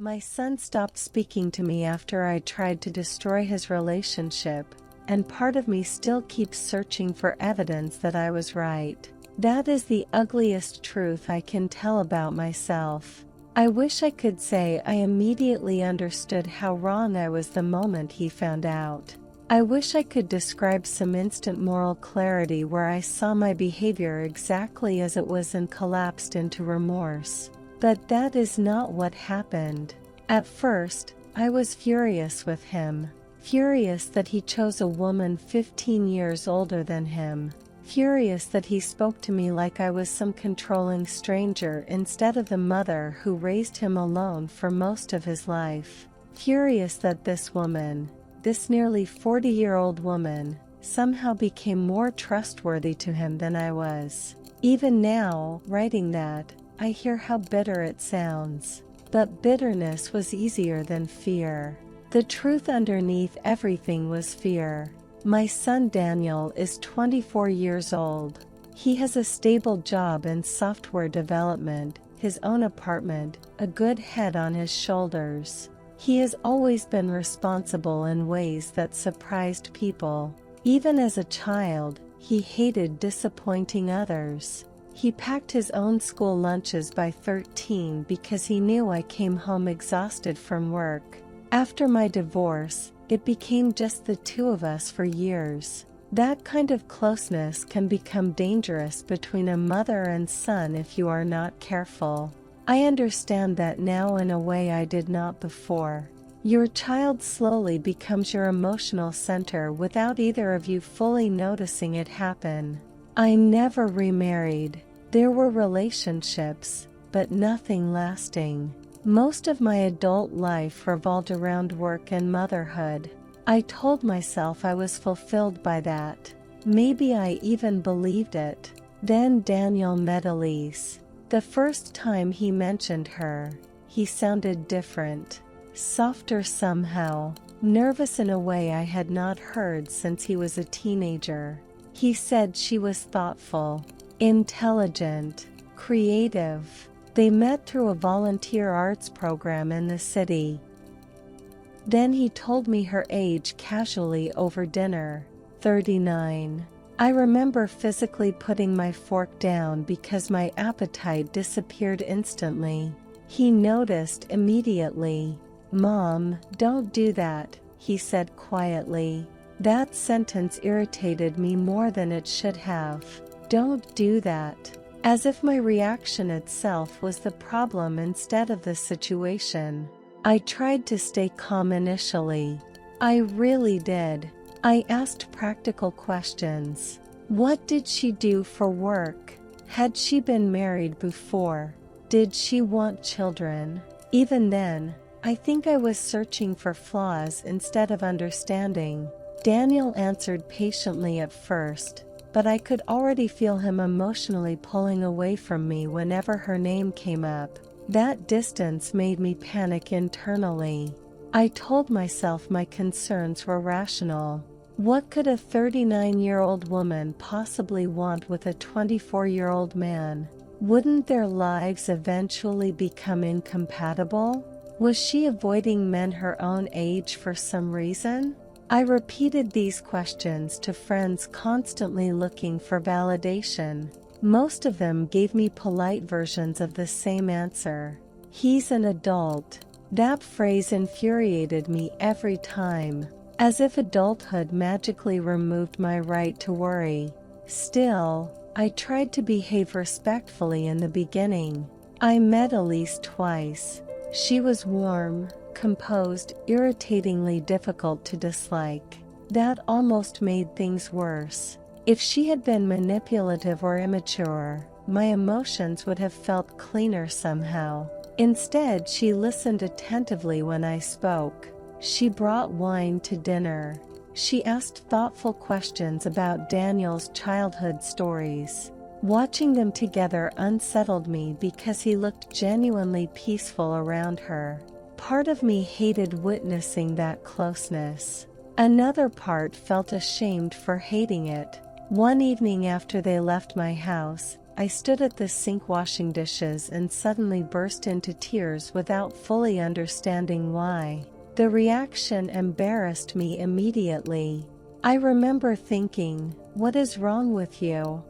My son stopped speaking to me after I tried to destroy his relationship, and part of me still keeps searching for evidence that I was right. That is the ugliest truth I can tell about myself. I wish I could say I immediately understood how wrong I was the moment he found out. I wish I could describe some instant moral clarity where I saw my behavior exactly as it was and collapsed into remorse. But that is not what happened. At first, I was furious with him. Furious that he chose a woman 15 years older than him. Furious that he spoke to me like I was some controlling stranger instead of the mother who raised him alone for most of his life. Furious that this woman, this nearly 40-year-old woman, somehow became more trustworthy to him than I was. Even now, writing that, I hear how bitter it sounds. But bitterness was easier than fear. The truth underneath everything was fear. My son Daniel is 24 years old. He has a stable job in software development, his own apartment, a good head on his shoulders. He has always been responsible in ways that surprised people. Even as a child, he hated disappointing others. He packed his own school lunches by 13 because he knew I came home exhausted from work. After my divorce, it became just the two of us for years. That kind of closeness can become dangerous between a mother and son if you are not careful. I understand that now in a way I did not before. Your child slowly becomes your emotional center without either of you fully noticing it happen. I never remarried. There were relationships, but nothing lasting. Most of my adult life revolved around work and motherhood. I told myself I was fulfilled by that. Maybe I even believed it. Then Daniel met Elise. The first time he mentioned her, he sounded different. Softer somehow, nervous in a way I had not heard since he was a teenager. He said she was thoughtful, intelligent, creative. They met through a volunteer arts program in the city. Then he told me her age casually over dinner, 39. I remember physically putting my fork down because my appetite disappeared instantly. He noticed immediately. "Mom, don't do that," he said quietly. That sentence irritated me more than it should have. Don't do that. As if my reaction itself was the problem instead of the situation. I tried to stay calm initially. I really did. I asked practical questions. What did she do for work? Had she been married before? Did she want children? Even then, I think I was searching for flaws instead of understanding. Daniel answered patiently at first, but I could already feel him emotionally pulling away from me whenever her name came up. That distance made me panic internally. I told myself my concerns were rational. What could a 39-year-old woman possibly want with a 24-year-old man? Wouldn't their lives eventually become incompatible? Was she avoiding men her own age for some reason? I repeated these questions to friends constantly looking for validation. Most of them gave me polite versions of the same answer. He's an adult. That phrase infuriated me every time, as if adulthood magically removed my right to worry. Still, I tried to behave respectfully in the beginning. I met Elise twice. She was warm, composed, irritatingly difficult to dislike. That almost made things worse. If she had been manipulative or immature, my emotions would have felt cleaner somehow. Instead, she listened attentively when I spoke. She brought wine to dinner. She asked thoughtful questions about Daniel's childhood stories. Watching them together unsettled me because he looked genuinely peaceful around her. Part of me hated witnessing that closeness. Another part felt ashamed for hating it. One evening after they left my house, I stood at the sink washing dishes and suddenly burst into tears without fully understanding why. The reaction embarrassed me immediately. I remember thinking, "What is wrong with you?"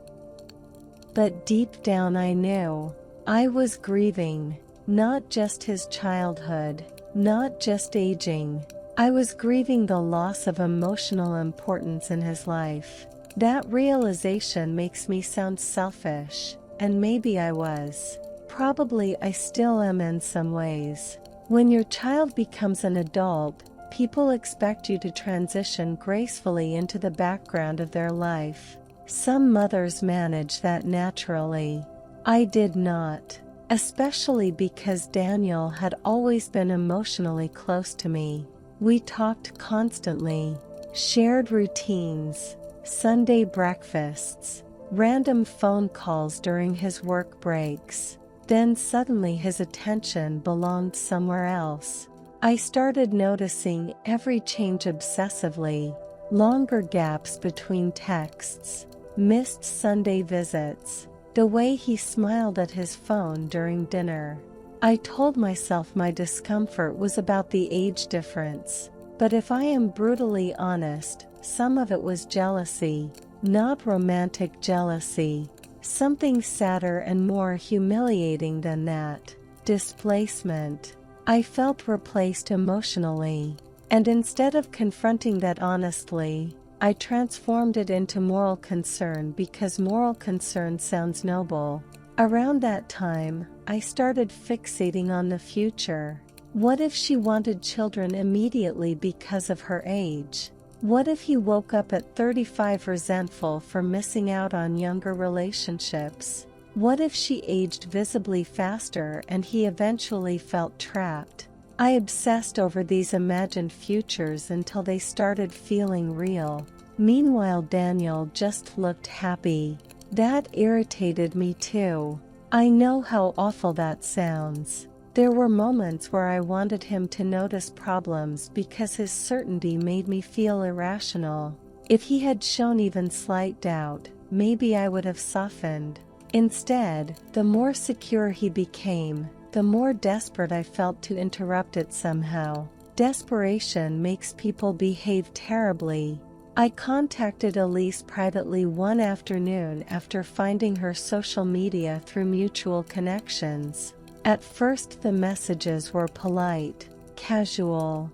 But deep down I knew. I was grieving. Not just his childhood. Not just aging. I was grieving the loss of emotional importance in his life. That realization makes me sound selfish, and maybe I was. Probably I still am in some ways. When your child becomes an adult, people expect you to transition gracefully into the background of their life. Some mothers manage that naturally. I did not. Especially because Daniel had always been emotionally close to me. We talked constantly, shared routines, Sunday breakfasts, random phone calls during his work breaks. Then suddenly his attention belonged somewhere else. I started noticing every change obsessively, longer gaps between texts, missed Sunday visits, the way he smiled at his phone during dinner. I told myself my discomfort was about the age difference, but if I am brutally honest, some of it was jealousy, not romantic jealousy. Something sadder and more humiliating than that. Displacement. I felt replaced emotionally, and instead of confronting that honestly, I transformed it into moral concern because moral concern sounds noble. Around that time, I started fixating on the future. What if she wanted children immediately because of her age? What if he woke up at 35 resentful for missing out on younger relationships? What if she aged visibly faster and he eventually felt trapped? I obsessed over these imagined futures until they started feeling real. Meanwhile, Daniel just looked happy. That irritated me too. I know how awful that sounds. There were moments where I wanted him to notice problems because his certainty made me feel irrational. If he had shown even slight doubt, maybe I would have softened. Instead, the more secure he became, the more desperate I felt to interrupt it somehow. Desperation makes people behave terribly. I contacted Elise privately one afternoon after finding her social media through mutual connections. At first the messages were polite, casual.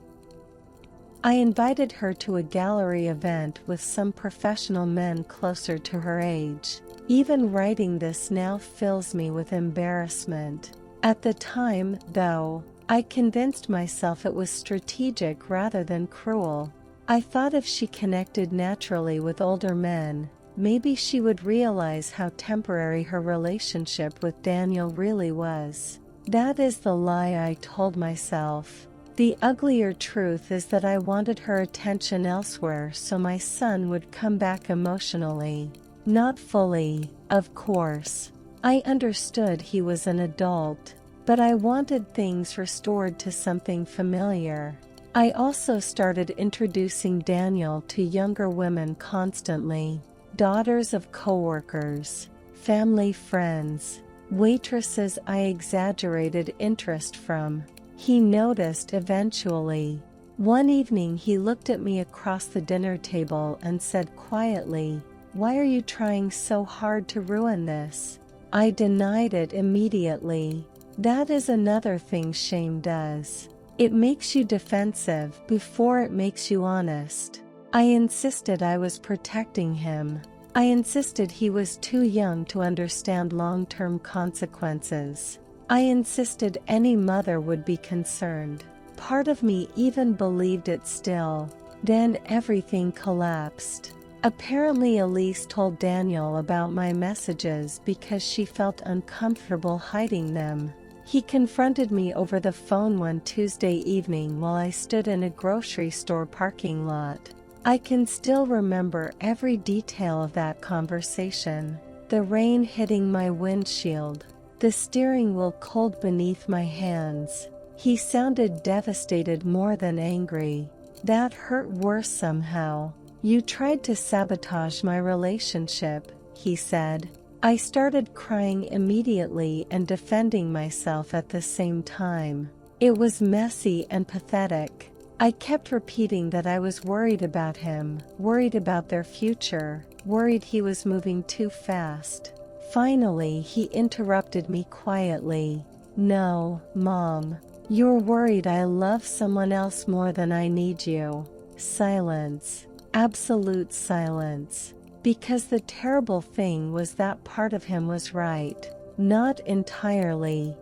I invited her to a gallery event with some professional men closer to her age. Even writing this now fills me with embarrassment. At the time, though, I convinced myself it was strategic rather than cruel. I thought if she connected naturally with older men, maybe she would realize how temporary her relationship with Daniel really was. That is the lie I told myself. The uglier truth is that I wanted her attention elsewhere so my son would come back emotionally. Not fully, of course. I understood he was an adult, but I wanted things restored to something familiar. I also started introducing Daniel to younger women constantly. Daughters of coworkers, family friends, waitresses I exaggerated interest from. He noticed eventually. One evening he looked at me across the dinner table and said quietly, "Why are you trying so hard to ruin this?" I denied it immediately. That is another thing shame does. It makes you defensive before it makes you honest. I insisted I was protecting him. I insisted he was too young to understand long-term consequences. I insisted any mother would be concerned. Part of me even believed it still. Then everything collapsed. Apparently Elise told Daniel about my messages because she felt uncomfortable hiding them. He confronted me over the phone one Tuesday evening while I stood in a grocery store parking lot. I can still remember every detail of that conversation. The rain hitting my windshield, the steering wheel cold beneath my hands. He sounded devastated more than angry. That hurt worse somehow. "You tried to sabotage my relationship," he said. I started crying immediately and defending myself at the same time. It was messy and pathetic. I kept repeating that I was worried about him, worried about their future, worried he was moving too fast. Finally, he interrupted me quietly. "No, Mom. You're worried I love someone else more than I need you." Silence. Absolute silence. Because the terrible thing was that part of him was right. Not entirely.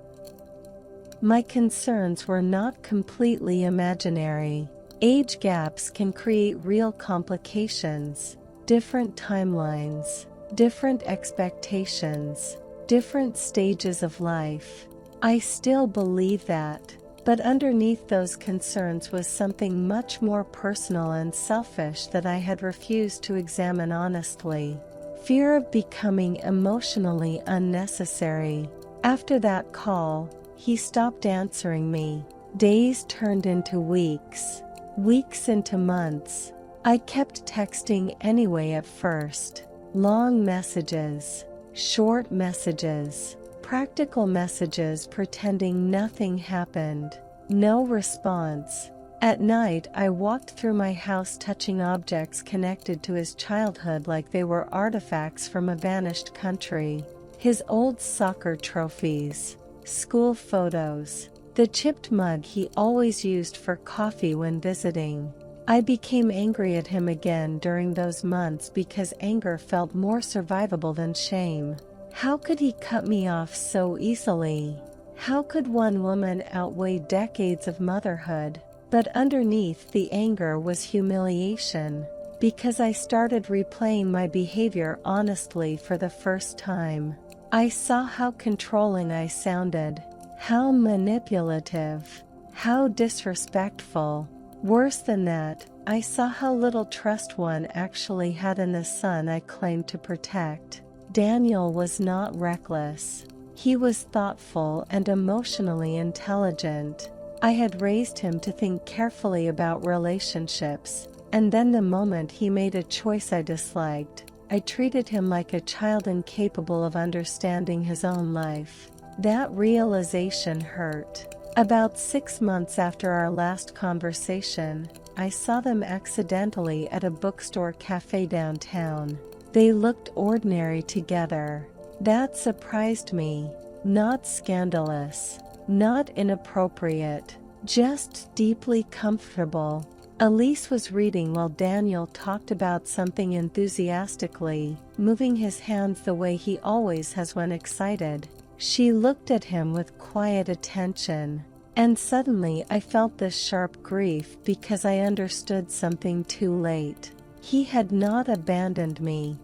My concerns were not completely imaginary. Age gaps can create real complications. Different timelines. Different expectations. Different stages of life. I still believe that. But underneath those concerns was something much more personal and selfish that I had refused to examine honestly. Fear of becoming emotionally unnecessary. After that call, he stopped answering me. Days turned into weeks. Weeks into months. I kept texting anyway at first. Long messages. Short messages. Practical messages pretending nothing happened. No response. At night I walked through my house touching objects connected to his childhood like they were artifacts from a vanished country. His old soccer trophies. School photos. The chipped mug he always used for coffee when visiting. I became angry at him again during those months because anger felt more survivable than shame. How could he cut me off so easily? How could one woman outweigh decades of motherhood? But underneath the anger was humiliation, because I started replaying my behavior honestly for the first time. I saw how controlling I sounded, how manipulative, how disrespectful. Worse than that, I saw how little trust one actually had in the son I claimed to protect. Daniel was not reckless. He was thoughtful and emotionally intelligent. I had raised him to think carefully about relationships, and then the moment he made a choice I disliked, I treated him like a child incapable of understanding his own life. That realization hurt. About 6 months after our last conversation, I saw them accidentally at a bookstore cafe downtown. They looked ordinary together. That surprised me. Not scandalous. Not inappropriate. Just deeply comfortable. Elise was reading while Daniel talked about something enthusiastically, moving his hands the way he always has when excited. She looked at him with quiet attention. And suddenly I felt this sharp grief because I understood something too late. He had not abandoned me.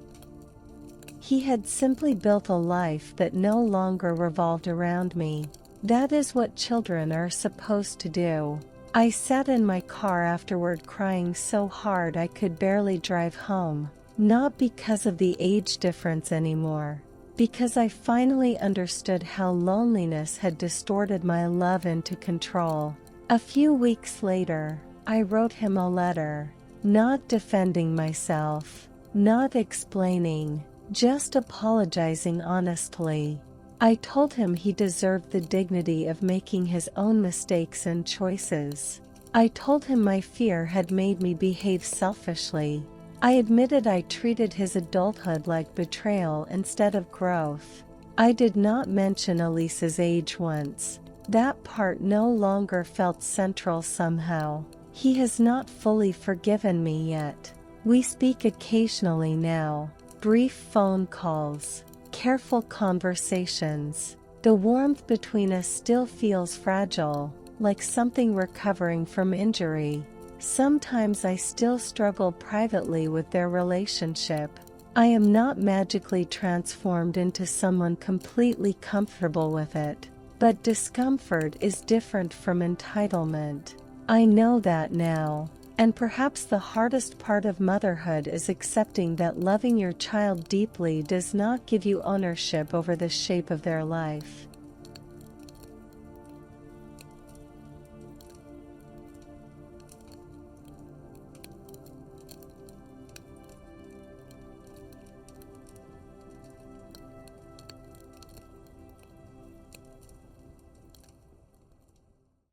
He had simply built a life that no longer revolved around me. That is what children are supposed to do. I sat in my car afterward crying so hard I could barely drive home. Not because of the age difference anymore. Because I finally understood how loneliness had distorted my love into control. A few weeks later, I wrote him a letter. Not defending myself. Not explaining. Just apologizing honestly. I told him he deserved the dignity of making his own mistakes and choices. I told him my fear had made me behave selfishly. I admitted I treated his adulthood like betrayal instead of growth. I did not mention Elise's age once. That part no longer felt central somehow. He has not fully forgiven me yet. We speak occasionally now. Brief phone calls. Careful conversations. The warmth between us still feels fragile, like something recovering from injury. Sometimes I still struggle privately with their relationship. I am not magically transformed into someone completely comfortable with it, but discomfort is different from entitlement. I know that now. And perhaps the hardest part of motherhood is accepting that loving your child deeply does not give you ownership over the shape of their life.